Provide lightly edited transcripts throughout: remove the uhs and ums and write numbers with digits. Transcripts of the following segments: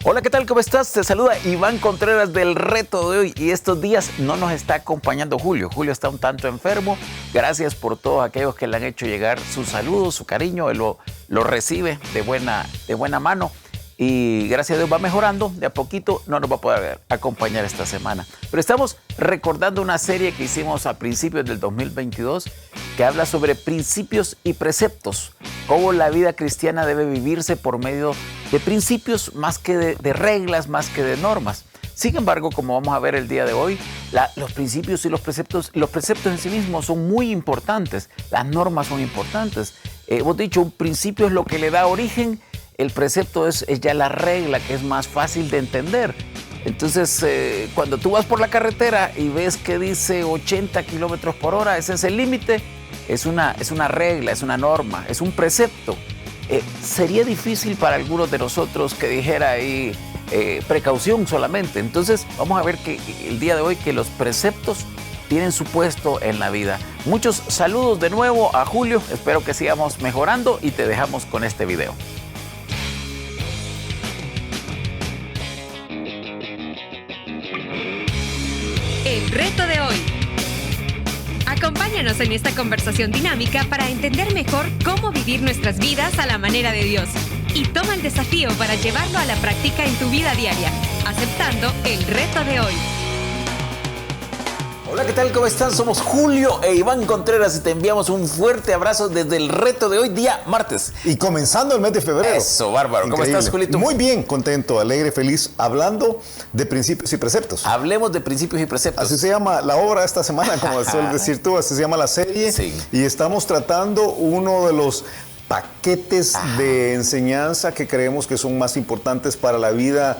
Hola, ¿qué tal? ¿Cómo estás? Te saluda Iván Contreras del Reto de Hoy. Y estos días no nos está acompañando Julio. Julio está un tanto enfermo. Gracias por todos aquellos que le han hecho llegar su saludo, su cariño. Él lo recibe de buena mano. Y gracias a Dios va mejorando. De a poquito no nos va a poder acompañar esta semana. Pero estamos recordando una serie que hicimos a principios del 2022 que habla sobre principios y preceptos. Cómo la vida cristiana debe vivirse por medio de principios más que de reglas, más que de normas. Sin embargo, como vamos a ver el día de hoy, los principios y los preceptos en sí mismos son muy importantes. Las normas son importantes. Hemos dicho, un principio es lo que le da origen, el precepto es ya la regla, que es más fácil de entender. Entonces, cuando tú vas por la carretera y ves que dice 80 kilómetros por hora, ese es el límite, es una regla, es una norma, es un precepto. Sería difícil para algunos de nosotros que dijera ahí precaución solamente. Entonces, vamos a ver que el día de hoy que los preceptos tienen su puesto en la vida. Muchos saludos de nuevo a Julio, espero que sigamos mejorando y te dejamos con este video. El reto de hoy. Acompáñanos en esta conversación dinámica para entender mejor cómo vivir nuestras vidas a la manera de Dios. Y toma el desafío para llevarlo a la práctica en tu vida diaria, aceptando el reto de hoy. Hola, ¿qué tal? ¿Cómo están? Somos Julio e Iván Contreras y te enviamos un fuerte abrazo desde el reto de hoy, día martes. Y comenzando el mes de febrero. Eso, bárbaro. Increíble. ¿Cómo estás, Julito? Muy bien, contento, alegre, feliz, hablando de principios y preceptos. Hablemos de principios y preceptos. Así se llama la obra esta semana, como sueles decir tú, así se llama la serie. Sí. Y estamos tratando uno de los paquetes de enseñanza que creemos que son más importantes para la vida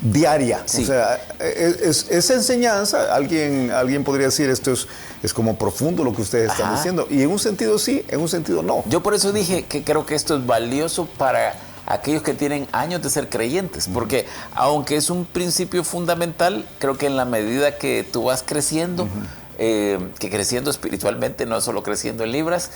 diaria. Sí. O sea, es enseñanza. Alguien podría decir esto es como profundo lo que ustedes están diciendo. Y en un sentido sí, en un sentido no. Yo por eso dije que creo que esto es valioso para aquellos que tienen años de ser creyentes, porque aunque es un principio fundamental, creo que en la medida que tú vas creciendo, que creciendo espiritualmente, no solo creciendo en libras,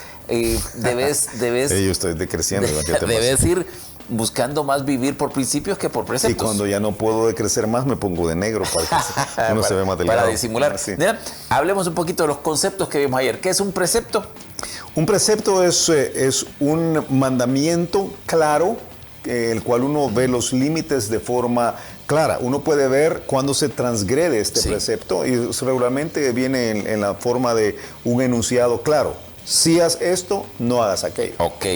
debes yo estoy decreciendo. debes ir buscando más vivir por principios que por preceptos. Y cuando ya no puedo decrecer más, me pongo de negro para que uno se ve más delgado. Para disimular. Sí. Mira, hablemos un poquito de los conceptos que vimos ayer. ¿Qué es un precepto? Un precepto es un mandamiento claro, el cual uno ve los límites de forma clara. Uno puede ver cuándo se transgrede este precepto y regularmente viene en la forma de un enunciado claro. Si hagas esto, no hagas aquello. Ok.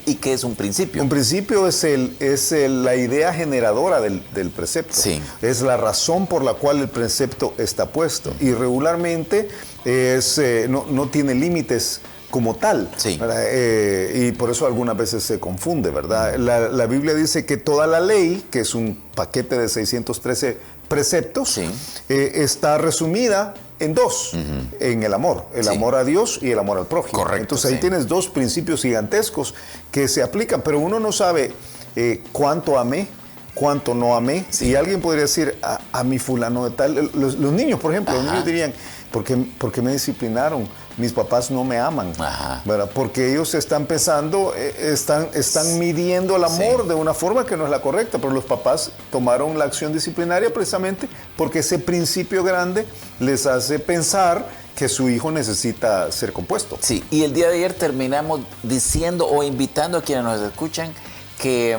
¿Y qué es un principio? Un principio es la idea generadora del precepto. Sí. Es la razón por la cual el precepto está puesto. Y regularmente no tiene límites como tal. Sí. Y por eso algunas veces se confunde, ¿verdad? La Biblia dice que toda la ley, que es un paquete de 613 preceptos, está resumida en dos, en el amor amor a Dios y el amor al prójimo. Correcto. Entonces ahí tienes dos principios gigantescos que se aplican, pero uno no sabe cuánto amé, cuánto no amé. Y alguien podría decir, a mi fulano de tal, los niños, por ejemplo, los niños dirían, ¿por qué me disciplinaron? Mis papás no me aman, ¿verdad? Porque ellos están pensando, están midiendo el amor de una forma que no es la correcta, pero los papás tomaron la acción disciplinaria precisamente porque ese principio grande les hace pensar que su hijo necesita ser compuesto. Sí, y el día de ayer terminamos diciendo o invitando a quienes nos escuchan que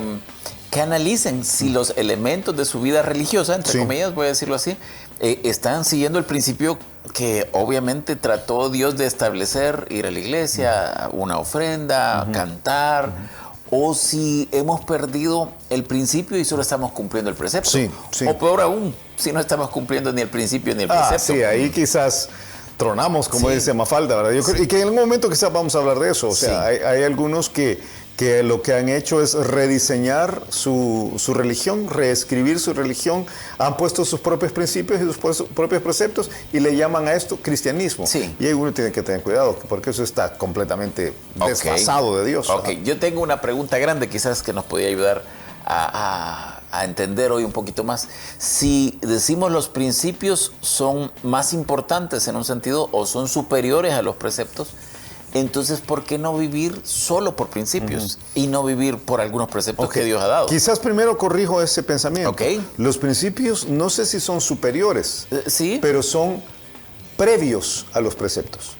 analicen si los elementos de su vida religiosa, entre comillas, voy a decirlo así, están siguiendo el principio que obviamente trató Dios de establecer, ir a la iglesia, una ofrenda, cantar, o si hemos perdido el principio y solo estamos cumpliendo el precepto. Sí. O peor aún, si no estamos cumpliendo ni el principio ni el precepto. Sí, ahí quizás tronamos, como dice Mafalda, ¿verdad? Y que en algún momento quizás vamos a hablar de eso. O sea, hay algunos que lo que han hecho es rediseñar su religión, reescribir su religión, han puesto sus propios principios y sus propios preceptos y le llaman a esto cristianismo. Sí. Y ahí uno tiene que tener cuidado porque eso está completamente desfasado de Dios. Ok, yo tengo una pregunta grande quizás que nos podría ayudar a entender hoy un poquito más. Si decimos los principios son más importantes en un sentido o son superiores a los preceptos, Entonces, ¿por qué no vivir solo por principios y no vivir por algunos preceptos que Dios ha dado? Quizás primero corrijo ese pensamiento. Okay. Los principios no sé si son superiores, ¿Sí? pero son previos a los preceptos.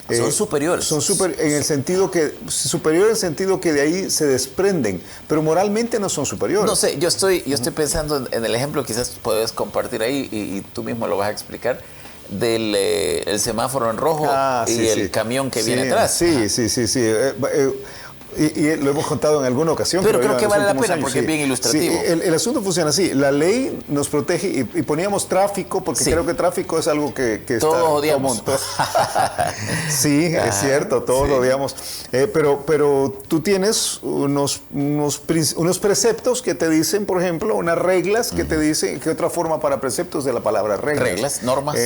Son superiores. Son en el sentido que, superior en el sentido que de ahí se desprenden, pero moralmente no son superiores. No sé, yo estoy pensando en el ejemplo, quizás puedes compartir ahí y tú mismo lo vas a explicar, del el semáforo en rojo y el camión que viene atrás. Sí. Y lo hemos contado en alguna ocasión. Pero creo que vale la pena porque es bien ilustrativo. Sí, el asunto funciona así. La ley nos protege y poníamos tráfico porque creo que tráfico es algo que todos odiamos. Sí, es cierto, todos lo odiamos. Pero tú tienes unos preceptos que te dicen, por ejemplo, unas reglas que te dicen, ¿qué otra forma para preceptos de la palabra reglas? Reglas, normas.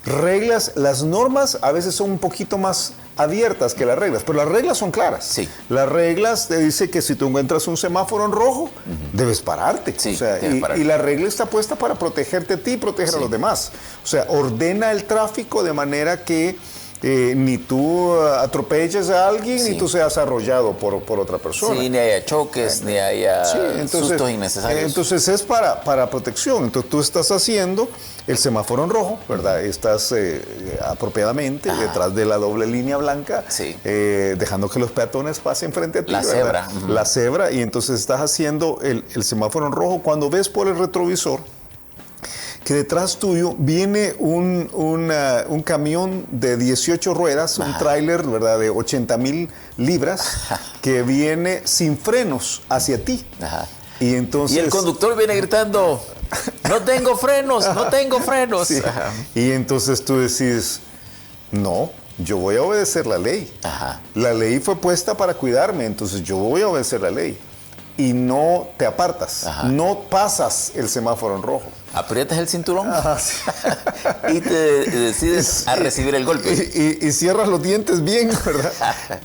Reglas, las normas a veces son un poquito más abiertas que las reglas, pero las reglas son claras. Sí. Las reglas te dice que si tú encuentras un semáforo en rojo, debes pararte. Sí, o sea, y la regla está puesta para protegerte a ti y proteger a los demás. O sea, ordena el tráfico de manera que ni tú atropelles a alguien, ni tú seas arrollado por otra persona. Sí, ni haya choques, ni haya sustos innecesarios. Entonces es para protección. Entonces tú estás haciendo el semáforo en rojo, ¿verdad? Estás apropiadamente detrás de la doble línea blanca, dejando que los peatones pasen frente a ti. La cebra. La cebra, y entonces estás haciendo el semáforo en rojo. Cuando ves por el retrovisor que detrás tuyo viene un camión de 18 ruedas, un tráiler, ¿verdad?, de 80,000 libras, que viene sin frenos hacia ti. Y entonces... Y el conductor viene gritando, no tengo frenos, no tengo frenos. Sí. Y entonces tú decís, no, yo voy a obedecer la ley. La ley fue puesta para cuidarme, entonces yo voy a obedecer la ley. Y no te apartas, no pasas el semáforo en rojo. Aprietas el cinturón y te decides a recibir el golpe. Y cierras los dientes bien, ¿verdad?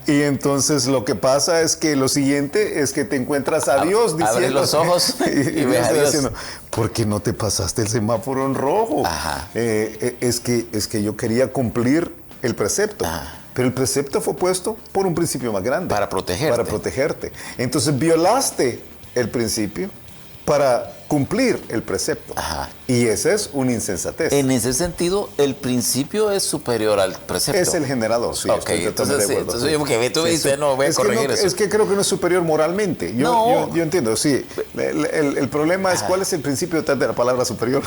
Y entonces lo que pasa es que lo siguiente es que te encuentras a Dios diciendo... Abres los ojos y ves a Dios. Diciendo, ¿por qué no te pasaste el semáforo en rojo? Es que yo quería cumplir el precepto. Pero el precepto fue puesto por un principio más grande. Para protegerte. Para protegerte. Entonces violaste el principio para cumplir el precepto. Y ese es una insensatez. En ese sentido, el principio es superior al precepto. Es el generador, sí. Entonces yo que tú dices, no, voy a corregir eso. Es que creo que no es superior moralmente. Yo entiendo, sí. El problema es cuál es el principio detrás de la palabra superior.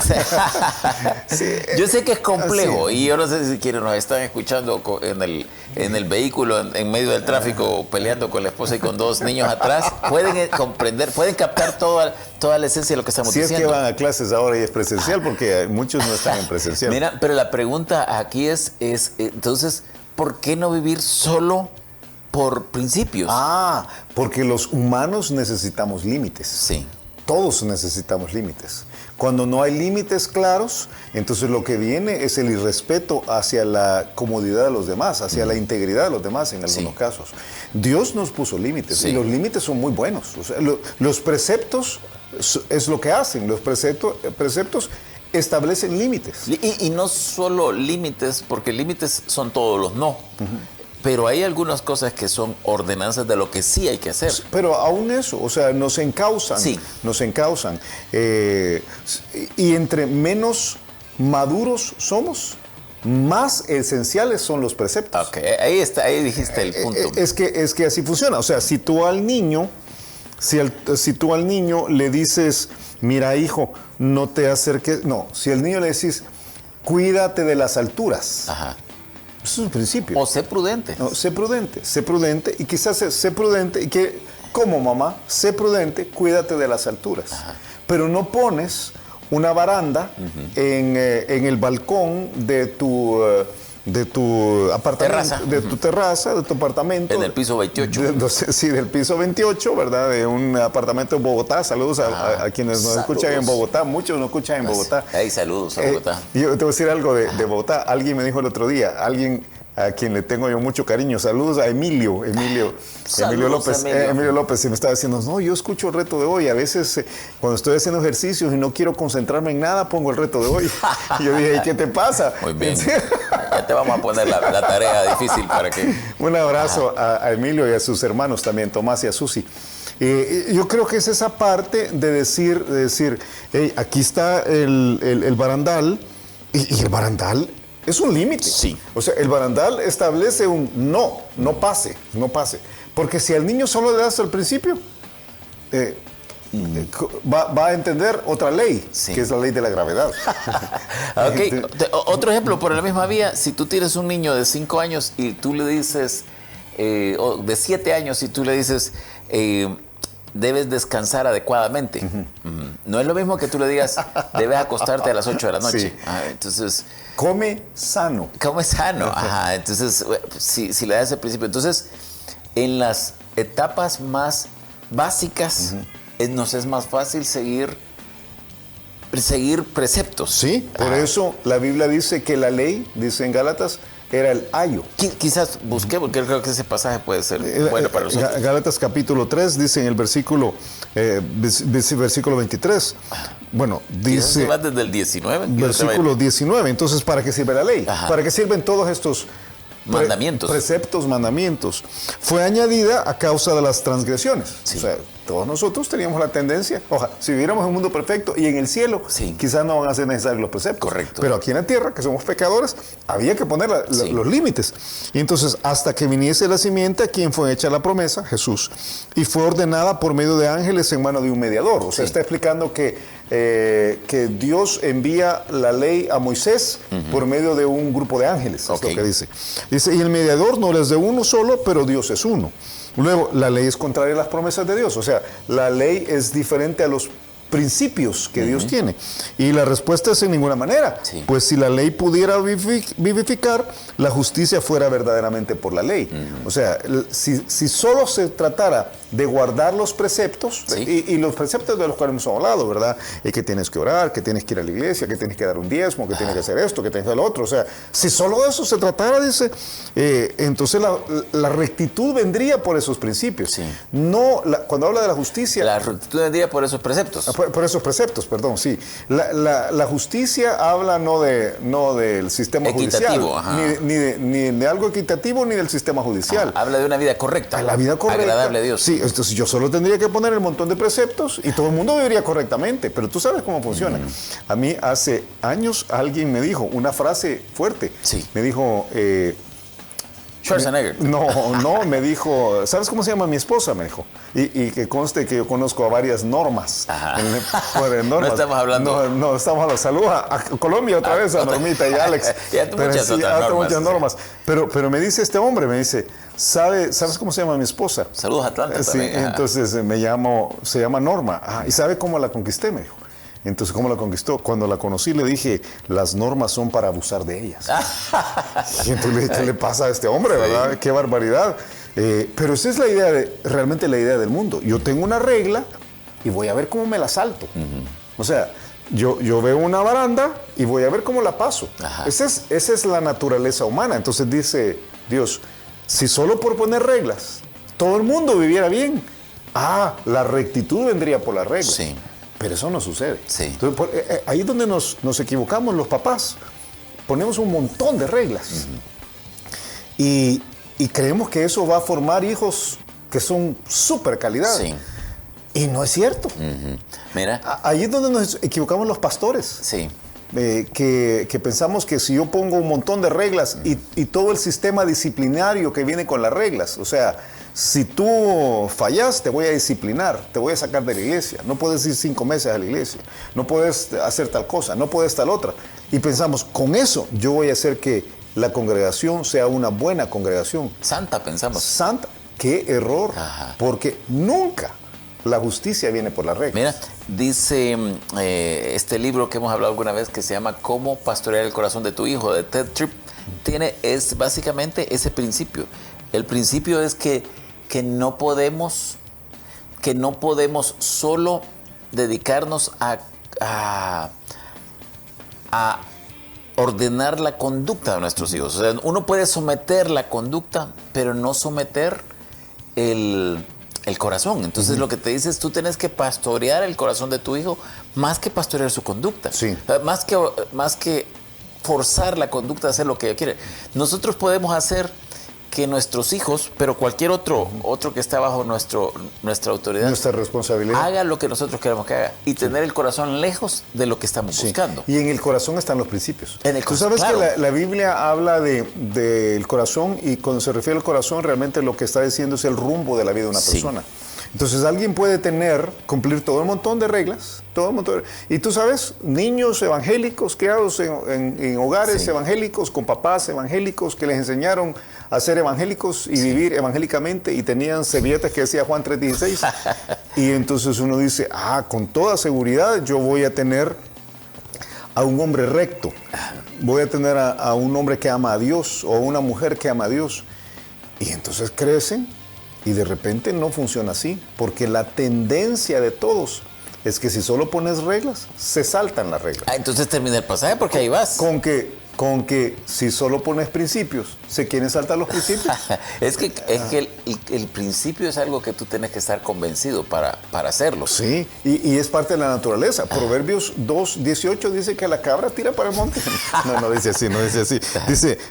Yo sé que es complejo y yo no sé si quienes nos están escuchando en el vehículo, en medio del tráfico, peleando con la esposa y con dos niños atrás, pueden comprender, pueden captar toda la esencia de lo que estamos diciendo. Si es que van a clases ahora y es presencial, porque muchos no están en presencial. Mira, pero la pregunta aquí es entonces, ¿por qué no vivir solo por principios? Porque los humanos necesitamos límites. Sí. Todos necesitamos límites. Cuando no hay límites claros, entonces lo que viene es el irrespeto hacia la comodidad de los demás, hacia la integridad de los demás en algunos casos. Dios nos puso límites y los límites son muy buenos. O sea, los preceptos es lo que hacen. Los preceptos establecen límites. Y no solo límites, porque límites son todos los no. Pero hay algunas cosas que son ordenanzas de lo que sí hay que hacer. Pero aún eso, o sea, nos encausan. Sí. Nos encausan. Y entre menos maduros somos, más esenciales son los preceptos. Ok, ahí dijiste el punto. Es que así funciona. O sea, si tú al niño le dices, mira, hijo, no te acerques. No, si al niño le decís, cuídate de las alturas. Eso es un principio. O sé prudente. No, sé prudente, y quizás sé prudente, y que, como mamá, sé prudente, cuídate de las alturas. Pero no pones una baranda en el balcón de tu apartamento, de tu terraza, de tu apartamento. En el piso 28. Del piso 28, ¿verdad? De un apartamento en Bogotá. Saludos a quienes nos escuchan en Bogotá. Muchos nos escuchan en Bogotá. Saludos a Bogotá. Yo te voy a decir algo de Bogotá. Alguien me dijo el otro día, a quien le tengo yo mucho cariño. Saludos a Emilio López. Emilio López, y me estaba diciendo, no, yo escucho el reto de hoy. A veces cuando estoy haciendo ejercicios y no quiero concentrarme en nada, pongo el reto de hoy. Y yo dije, ¿y qué te pasa? Muy bien. Ya te vamos a poner la tarea difícil para que... Un abrazo a Emilio y a sus hermanos también, Tomás y a Susi. Yo creo que es esa parte de decir hey, aquí está el barandal, y el barandal es un límite. Sí. O sea, el barandal establece un no pase. Porque si al niño solo le das al principio, va a entender otra ley, sí, que es la ley de la gravedad. Okay. Otro ejemplo, por la misma vía, si tú tienes un niño de 5 años y tú le dices, o de 7 años y tú le dices, debes descansar adecuadamente. No es lo mismo que tú le digas, debes acostarte a las 8 de la noche. Sí. Entonces... Come sano. Come sano. Ajá. Entonces, si le das el principio. Entonces, en las etapas más básicas, nos es más fácil seguir preceptos. Sí, por eso la Biblia dice que la ley, dice en Gálatas, era el ayo. Quizás busqué, porque creo que ese pasaje puede ser bueno para nosotros. Gálatas capítulo 3 dice en el versículo 23. Bueno, dice... Va desde el 19. Versículo 19. Entonces, ¿para qué sirve la ley? Ajá. ¿Para qué sirven todos estos mandamientos? Preceptos, mandamientos. Fue añadida a causa de las transgresiones. Sí. O sea, todos nosotros teníamos la tendencia, si viviéramos en un mundo perfecto y en el cielo, sí, quizás no van a ser necesarios los preceptos. Correcto. Pero aquí en la tierra, que somos pecadores, había que poner sí, los límites. Y entonces, hasta que viniese la simiente, a quien fue hecha la promesa, Jesús, y fue ordenada por medio de ángeles en mano de un mediador. O sea, está explicando que Dios envía la ley a Moisés por medio de un grupo de ángeles. Okay. Es lo que dice. Dice, y el mediador no es de uno solo, pero Dios es uno. Luego, la ley es contraria a las promesas de Dios. O sea, la ley es diferente a los principios que Dios tiene. Y la respuesta es en ninguna manera. Sí. Pues si la ley pudiera vivificar, la justicia fuera verdaderamente por la ley. O sea, si solo se tratara de guardar los preceptos, sí, y los preceptos de los cuales hemos hablado, ¿verdad? Que tienes que orar, que tienes que ir a la iglesia, que tienes que dar un diezmo, que tienes que hacer esto, que tienes que hacer lo otro. O sea, si solo de eso se tratara, dice, entonces la rectitud vendría por esos principios. Sí. No, cuando habla de la justicia... La rectitud vendría por esos preceptos. Por esos preceptos, perdón, sí. La justicia habla no del sistema equitativo, judicial, ni de algo equitativo, ni del sistema judicial. Habla de una vida correcta. La vida correcta. Agradable a Dios. Sí, entonces yo solo tendría que poner el montón de preceptos y todo el mundo viviría correctamente, pero tú sabes cómo funciona. A mí hace años alguien me dijo una frase fuerte. Sí. Me dijo... Schwarzenegger. No, me dijo, ¿sabes cómo se llama mi esposa? Me dijo. Y que conste que yo conozco a varias normas. Normas. No estamos hablando. No, estamos hablando. Saludos a Colombia otra vez, a Normita y a Alex. muchas normas. Pero me dice este hombre, me dice, ¿sabes cómo se llama mi esposa? Saludos a Atlanta Sí, también. entonces se llama Norma. ¿Y sabe cómo la conquisté? Me dijo. Entonces, ¿cómo la conquistó? Cuando la conocí le dije, las normas son para abusar de ellas. Y entonces le dije, ¿qué le pasa a este hombre, verdad? Sí. ¡Qué barbaridad! Pero esa es la idea, realmente la idea del mundo. Yo tengo una regla y voy a ver cómo me la salto. O sea, yo veo una baranda y voy a ver cómo la paso. Esa es la naturaleza humana. Entonces dice Dios, si solo por poner reglas todo el mundo viviera bien, la rectitud vendría por las reglas. Sí. Pero eso no sucede. Sí. Entonces, ahí es donde nos equivocamos los papás. Ponemos un montón de reglas. Y creemos que eso va a formar hijos que son súper calidad. Sí. Y no es cierto. Mira. Ahí es donde nos equivocamos los pastores. Sí. Que pensamos que si yo pongo un montón de reglas y todo el sistema disciplinario que viene con las reglas, o sea, si tú fallas, te voy a disciplinar, te voy a sacar de la iglesia. No puedes ir 5 meses a la iglesia, no puedes hacer tal cosa, no puedes tal otra. Y pensamos, con eso yo voy a hacer que la congregación sea una buena congregación. Santa, pensamos. Santa, qué error, porque nunca la justicia viene por la regla. Mira, dice este libro que hemos hablado alguna vez que se llama Cómo pastorear el corazón de tu hijo, de Ted Tripp, es básicamente ese principio. El principio es que no podemos solo dedicarnos a ordenar la conducta de nuestros hijos. O sea, uno puede someter la conducta, pero no someter el corazón. Entonces lo que te dice es, tú tienes que pastorear el corazón de tu hijo más que pastorear su conducta. Sí. Más que forzar la conducta a hacer lo que ella quiere. Nosotros podemos hacer que nuestros hijos, pero cualquier otro que está bajo nuestra autoridad, nuestra responsabilidad, haga lo que nosotros queremos que haga y tener el corazón lejos de lo que estamos buscando. Y en el corazón están los principios. Tú sabes claro, que la Biblia habla del corazón, y cuando se refiere al corazón, realmente lo que está diciendo es el rumbo de la vida de una persona. Entonces alguien puede cumplir todo un montón de reglas, y tú sabes, niños evangélicos criados en hogares evangélicos, con papás evangélicos que les enseñaron a ser evangélicos y vivir evangélicamente, y tenían servilletas que decía Juan 3:16, y entonces uno dice, con toda seguridad yo voy a tener a un hombre recto, voy a tener a un hombre que ama a Dios, o a una mujer que ama a Dios, y entonces crecen. Y de repente no funciona así, porque la tendencia de todos es que si solo pones reglas, se saltan las reglas. Entonces termina el pasaje porque ahí vas. Con que si solo pones principios, ¿se quieren saltar los principios? es que el principio es algo que tú tienes que estar convencido para hacerlo. Sí, y es parte de la naturaleza. Proverbios 2:18 dice que la cabra tira para el monte. No dice así, no dice así.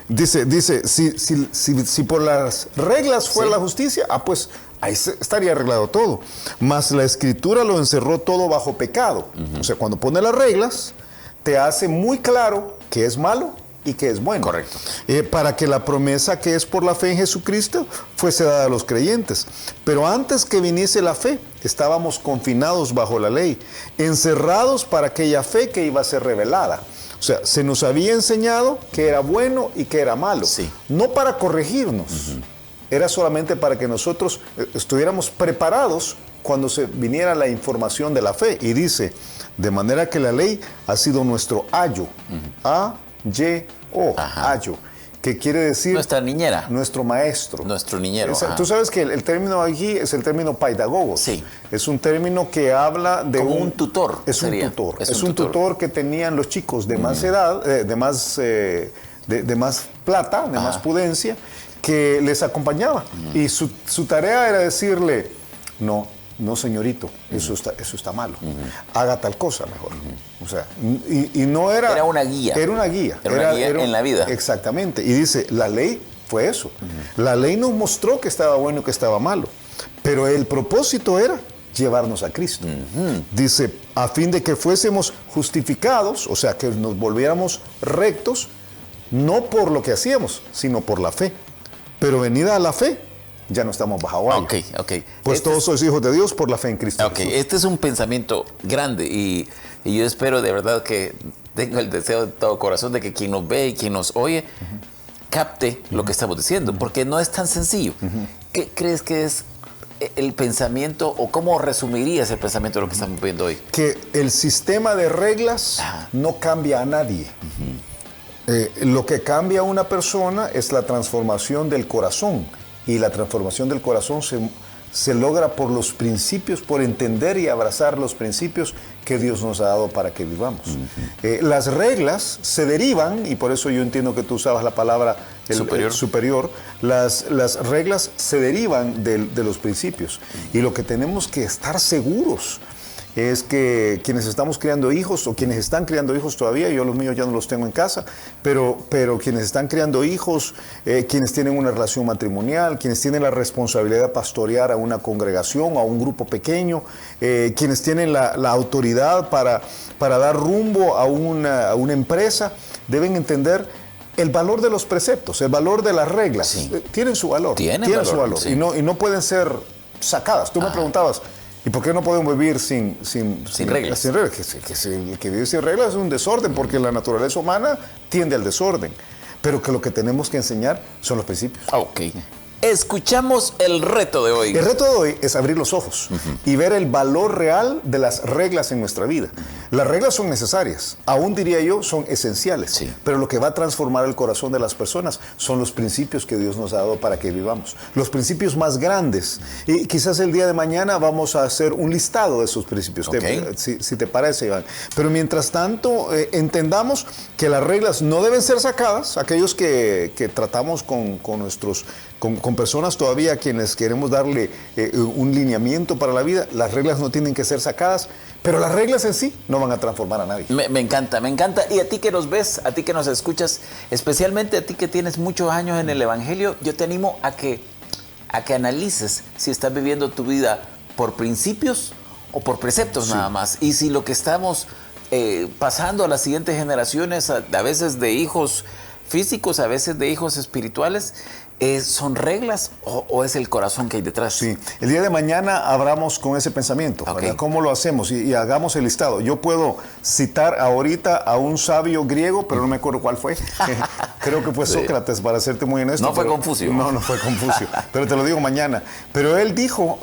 Dice, si por las reglas fuera la justicia, pues ahí estaría arreglado todo. Mas la Escritura lo encerró todo bajo pecado. O sea, cuando pone las reglas, te hace muy claro qué es malo y qué es bueno. Correcto. Para que la promesa que es por la fe en Jesucristo fuese dada a los creyentes. Pero antes que viniese la fe, estábamos confinados bajo la ley, encerrados para aquella fe que iba a ser revelada. O sea, se nos había enseñado que era bueno y que era malo. Sí. No para corregirnos. Era solamente para que nosotros estuviéramos preparados cuando se viniera la información de la fe. Y dice, de manera que la ley ha sido nuestro ayo. A-Y-O, ayo. Que quiere decir... Nuestra niñera. Nuestro maestro. Nuestro niñero. Tú sabes que el término aquí es el término paidagogos. Sí. Es un término que habla de como un tutor. Es un tutor. Es un tutor que tenían los chicos de más edad, de más plata, de más pudencia, que les acompañaba. Y su tarea era decirle, no señorito, eso está malo. Haga tal cosa mejor. O sea, y no era... Era una guía. Era una guía. Era una guía en la vida. Exactamente. Y dice, la ley fue eso. La ley nos mostró que estaba bueno y que estaba malo. Pero el propósito era llevarnos a Cristo. Dice, a fin de que fuésemos justificados, o sea, que nos volviéramos rectos, no por lo que hacíamos, sino por la fe. Pero venida a la fe, ya no estamos bajo ayo. Ok. Pues todos sois hijos de Dios por la fe en Cristo Jesús. Este es un pensamiento grande y yo espero de verdad que tengo el deseo de todo corazón de que quien nos ve y quien nos oye capte lo que estamos diciendo, porque no es tan sencillo. ¿Qué crees que es el pensamiento, o cómo resumirías el pensamiento de lo que estamos viendo hoy? Que el sistema de reglas no cambia a nadie. Lo que cambia a una persona es la transformación del corazón, y la transformación del corazón se logra por los principios, por entender y abrazar los principios que Dios nos ha dado para que vivamos. Las reglas se derivan, y por eso yo entiendo que tú usabas la palabra superior. Las reglas se derivan de los principios, y lo que tenemos que estar seguros es que quienes estamos criando hijos, o quienes están criando hijos todavía, yo los míos ya no los tengo en casa, pero quienes están criando hijos, quienes tienen una relación matrimonial, quienes tienen la responsabilidad de pastorear a una congregación, a un grupo pequeño, quienes tienen la autoridad para dar rumbo a una empresa, deben entender el valor de los preceptos, el valor de las reglas. Sí. Tienen su valor. Tienen su valor. Sí. Y no pueden ser sacadas. Tú me preguntabas, ¿y por qué no podemos vivir sin reglas? Sin reglas. Que vivir sin reglas es un desorden, porque la naturaleza humana tiende al desorden. Pero que lo que tenemos que enseñar son los principios. Ok. Escuchamos el reto de hoy. El reto de hoy es abrir los ojos y ver el valor real de las reglas en nuestra vida. Las reglas son necesarias, aún diría yo, son esenciales. Sí. Pero lo que va a transformar el corazón de las personas son los principios que Dios nos ha dado para que vivamos. Los principios más grandes. Y quizás el día de mañana vamos a hacer un listado de esos principios, Okay. si te parece, Iván. Pero mientras tanto, entendamos que las reglas no deben ser sacadas. Aquellos que tratamos con con personas todavía a quienes queremos darle un lineamiento para la vida, las reglas no tienen que ser sacadas, pero las reglas en sí no van a transformar a nadie. Me encanta, me encanta. Y a ti que nos ves, a ti que nos escuchas, especialmente a ti que tienes muchos años en el Evangelio, yo te animo a que analices si estás viviendo tu vida por principios o por preceptos nada más. Y si lo que estamos pasando a las siguientes generaciones, a veces de hijos físicos, a veces de hijos espirituales, ¿son reglas o es el corazón que hay detrás? Sí, el día de mañana abramos con ese pensamiento. Okay. ¿Cómo lo hacemos? Y hagamos el listado. Yo puedo citar ahorita a un sabio griego, pero no me acuerdo cuál fue. Creo que fue Sócrates, para serte muy honesto. No fue Confucio. No fue Confucio, pero te lo digo mañana. Pero él dijo,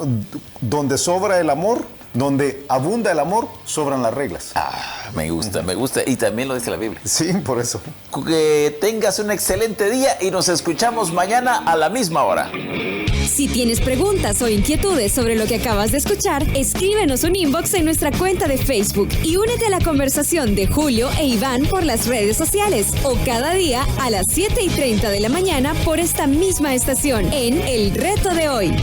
donde sobra el amor, donde abunda el amor, sobran las reglas. Me gusta. Y también lo dice la Biblia. Sí, por eso. Que tengas un excelente día y nos escuchamos mañana a la misma hora. Si tienes preguntas o inquietudes sobre lo que acabas de escuchar, escríbenos un inbox en nuestra cuenta de Facebook y únete a la conversación de Julio e Iván por las redes sociales o cada día a las 7:30 de la mañana por esta misma estación en El Reto de Hoy.